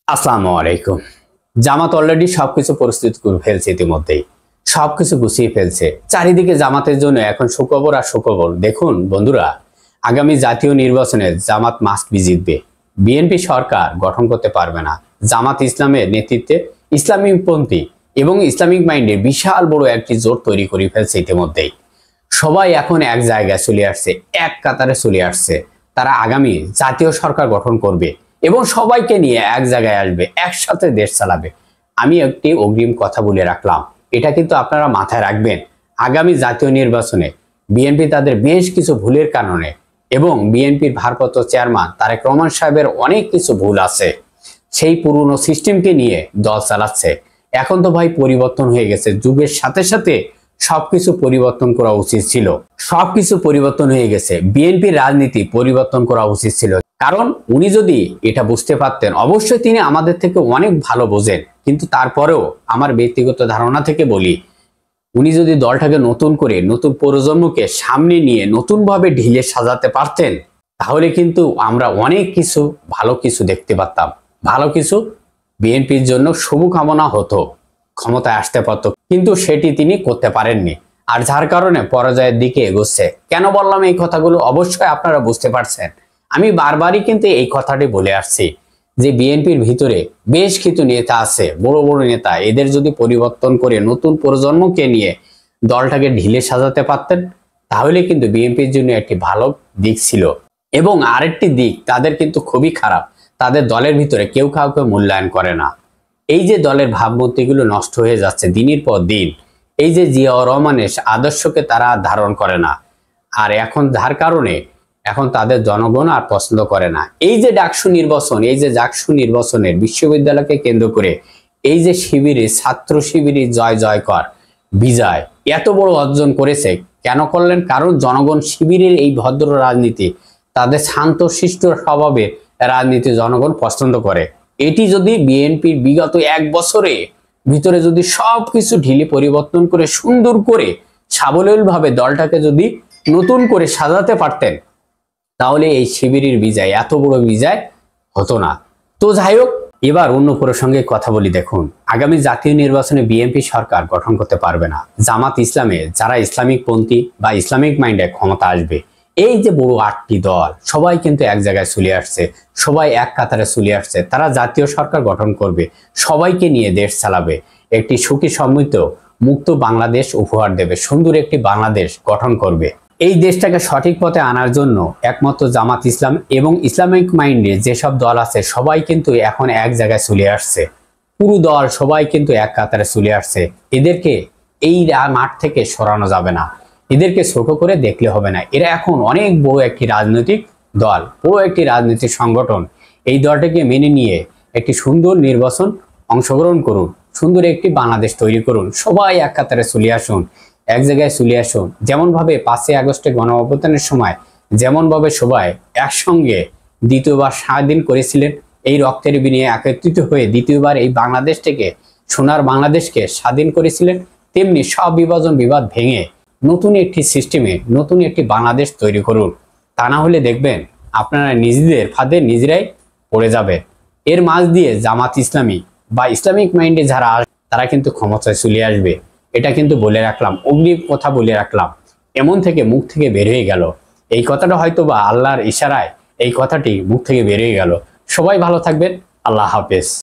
আসসালামু আলাইকুম। জামাত অলরেডি সবকিছু প্রস্তুত করে ফেলছে, ইতিমধ্যেই সবকিছু গুছিয়ে ফেলছে। চারিদিকে জামাতের জন্য এখন সুখবর আর সুখবর। দেখুন বন্ধুরা, আগামী জাতীয় নির্বাচনে জামাত মাস্ট বি জিতবে। বিএনপি সরকার গঠন করতে পারবে না। জামাত ইসলামের নেতৃত্বে ইসলামিকপন্থী এবং ইসলামিক মাইন্ডের বিশাল বড় একটি জোট তৈরি করে ফেলছে ইতিমধ্যেই। সবাই এখন এক জায়গায় চলে আসছে, এক কাতারে চলে আসছে। তারা আগামী জাতীয় সরকার গঠন করবে এবং সবাইকে নিয়ে এক জায়গায় আসবে, একসাথে দেশ চালাবে। আমি একটি অগ্রিম কথা বলে রাখলাম, এটা কিন্তু আপনারা মাথায় রাখবেন। আগামী জাতীয় নির্বাচনে বিএনপি তাদের বেশ কিছু ভুলের কারণে এবং বিএনপির ভারপ্রাপ্ত চেয়ারম্যান তারেক রহমান সাহেবের অনেক কিছু ভুল আছে, সেই পুরনো সিস্টেমকে নিয়ে দল চালাচ্ছে। এখন তো ভাই পরিবর্তন হয়ে গেছে, যুগের সাথে সাথে সবকিছু পরিবর্তন করা উচিত ছিল। সবকিছু পরিবর্তন হয়ে গেছে, বিএনপির রাজনীতি পরিবর্তন করা উচিত ছিল। কারণ উনি যদি এটা বুঝতে পারতেন, অবশ্যই তিনি আমাদের থেকে অনেক ভালো বোঝেন, কিন্তু তারপরেও আমার ব্যক্তিগত ধারণা থেকে বলি, উনি যদি দলটাকে নতুন করে নতুন প্রজন্মকে সামনে নিয়ে নতুনভাবে ঢিলে সাজাতে পারতেন, তাহলে কিন্তু আমরা অনেক কিছু ভালো কিছু দেখতে পারতাম। ভালো কিছু বিএনপির জন্য শুভকামনা হতো, ক্ষমতায় আসতে পারত, কিন্তু সেটি তিনি করতে পারেননি। আর যার কারণে পরাজয়ের দিকে এগোচ্ছে। কেন বললাম এই কথাগুলো অবশ্যই আপনারা বুঝতে পারছেন। আমি বারবারই কিন্তু এই কথাটি বলে আসছি যে বিএনপির ভিতরে বেশ কিছু নেতা আছে, বড় বড় নেতা। এদের যদি পরিবর্তন করে নতুন প্রজন্মকে নিয়ে দলটাকে ঢিলে সাজাতে পারতেন, তাহলে কিন্তু বিএনপির জন্য একটি ভালো দিক ছিল। এবং আরেকটি দিক তাদের কিন্তু খুবই খারাপ, তাদের দলের ভিতরে কেউ কাউকে মূল্যায়ন করে না। এই যে দলের ভাবমূর্তিগুলো নষ্ট হয়ে যাচ্ছে দিনের পর দিন, এই যে জিয়াউর রহমানের আদর্শকে তারা ধারণ করে না। আর এখন যার কারণে এখন তাদের জনগণ আর পছন্দ করে না। এই যে ডাকসু নির্বাচন, এই যে ডাকসু নির্বাচনের বিশ্ববিদ্যালয়কে কেন্দ্র করে এই যে শিবিরে ছাত্র শিবিরে জয় জয়কর বিজয় এত বড় অর্জন করেছে, কেন করলেন? কারণ জনগণ শিবিরের এই ভদ্র রাজনীতি, তাদের শান্তশিষ্ট স্বভাবের রাজনীতি জনগণ পছন্দ করে। এটি যদি বিএনপির বিগত এক বছরে ভিতরে যদি সবকিছু ঢিলে পরিবর্তন করে সুন্দর করে সাবলীলভাবে দলটাকে যদি নতুন করে সাজাতে পারতেন, তাহলে এই শিবিরের বিজয় এত বড় বিজয় হতো না। তো যাই হোক, এবার অন্য প্রসঙ্গে কথা বলি। দেখুন, আগামী জাতীয় নির্বাচনে বিএনপি সরকার গঠন করতে পারবে না। জামাত ইসলামে যারা ইসলামিক পন্থী বা ইসলামিক মাইন্ডে ক্ষমতা আসবে, এই যে বড় 8টি দল সবাই কিন্তু এক জায়গায় চলে আসছে, সবাই এক কাতারে চলে আসছে। তারা জাতীয় সরকার গঠন করবে, সবাইকে নিয়ে দেশ চালাবে, একটি সুখী সমৃদ্ধ মুক্ত বাংলাদেশ উপহার দেবে, সুন্দর একটি বাংলাদেশ গঠন করবে। এই দেশটাকে সঠিক পথে আনার জন্য একমাত্র জামাত ইসলাম এবং ইসলামিক মাইন্ডে যেসব দল আছে সবাই কিন্তু এখন এক জায়গায় চলে আসছে। পুরো দল সবাই কিন্তু এক কাতারে চলে আসছে। এদেরকে এই মাঠ থেকে সরানো যাবে না, এদেরকে ছোট করে দেখলে হবে না। এরা এখন অনেক বড় একটি রাজনৈতিক দল, বড় একটি রাজনৈতিক সংগঠন। এই দলটাকে মেনে নিয়ে একটি সুন্দর নির্বাচন অংশগ্রহণ করুন, সুন্দর একটি বাংলাদেশ তৈরি করুন। সবাই এক কাতারে চলে আসুন, এক জায়গায় চলে আসুন। যেমনভাবে 5ই আগস্টে গণ অভ্যুত্থানের সময় যেমনভাবে সবাই একসঙ্গে দ্বিতীয়বার স্বাধীন করেছিলেন, এই রক্তের বিনিময়ে একত্রিত হয়ে দ্বিতীয়বার এই বাংলাদেশ থেকে সোনার বাংলাদেশকে স্বাধীন করেছিলেন, তেমনি সব বিভাজন বিবাদ ভেঙে নতুন একটি সিস্টেমে নতুন একটি বাংলাদেশ তৈরি করুন। তা না হলে দেখবেন আপনারা নিজেদের ফাঁদে নিজেরাই পড়ে যাবে। এর মাঝ দিয়ে জামাত ইসলামী বা ইসলামিক মাইন্ডে যারা তারা কিন্তু ক্ষমতায় চলে আসবে। এটা কিন্তু বলে রাখলাম, অগ্রিম কথা বলে রাখলাম। এমন থেকে মুখ থেকে বের হয়ে গেল এই কথাটা, হয়তো বা আল্লাহর ইশারায় এই কথাটি মুখ থেকে বের হয়ে গেল। সবাই ভালো থাকবেন, আল্লাহ হাফেজ।